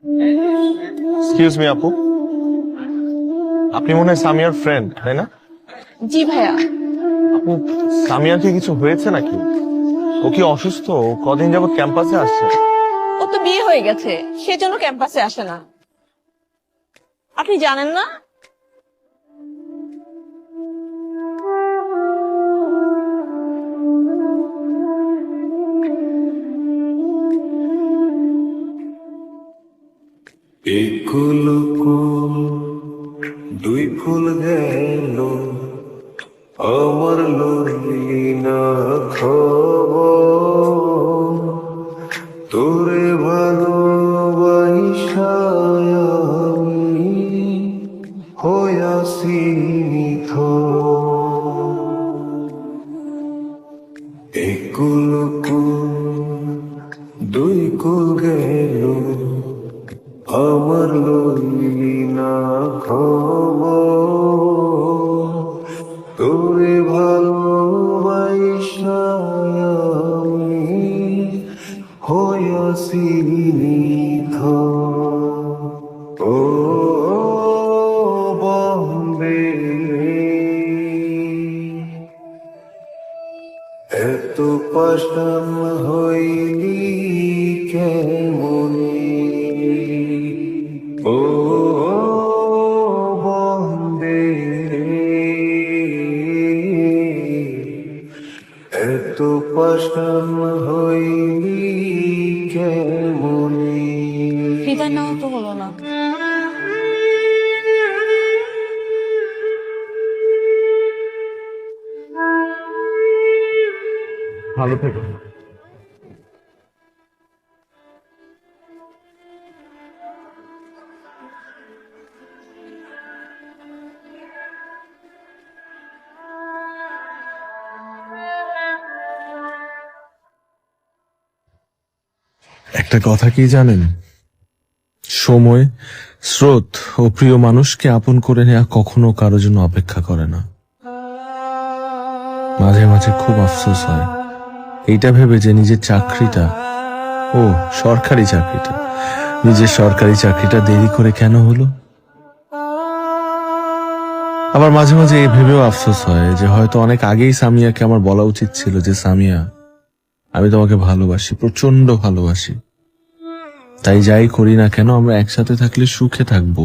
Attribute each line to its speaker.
Speaker 1: Excuse me আপু, আপনি মনে হয় সামিয়ার ফ্রেন্ড, তাই না?
Speaker 2: জি ভাইয়া।
Speaker 1: আপু, সামিয়ার কি কিছু হয়েছে নাকি? ও কি অসুস্থ? ও কদিন যাবত ক্যাম্পাসে আসছে।
Speaker 2: ও তো বিয়ে হয়ে গেছে, সেজন্য ক্যাম্পাসে আসে না। আপনি জানেন না?
Speaker 3: একুল কুল দুই ফুল গেল আমার লইলি না খবর, তোরে ভালোবাসা আমি হইয়াছি নিথর। একুল কুল দুই কুল গেল আমার লইলি না খবর, তোরে ভালোবাসা আমি হইয়াছি নিথর। ও বন্দে এত পাষাণ হইলি কেমনে, ও বন্দে এত পাষাণ হইলি কেমনে।
Speaker 2: হৃদয় নেওয়া তো হলো না।
Speaker 1: ভালো থেকো।
Speaker 4: একটা কথা কি জানেন, সময়, স্রোত ও প্রিয় মানুষকে আপন করে নেওয়া কখনো কারো জন্য অপেক্ষা করে না। মাঝে মাঝে খুব আফসোস হয় এইটা ভেবে যে নিজের চাকরিটা, নিজের সরকারি চাকরিটা দেরি করে কেন হলো। আবার মাঝে মাঝে এই ভেবেও আফসোস হয় যে হয়তো অনেক আগেই সামিয়াকে আমার বলা উচিত ছিল যে সামিয়া, আমি তোমাকে ভালোবাসি, প্রচন্ড ভালোবাসি। তাই যাই করি না কেন আমরা একসাথে থাকলে সুখে থাকবো।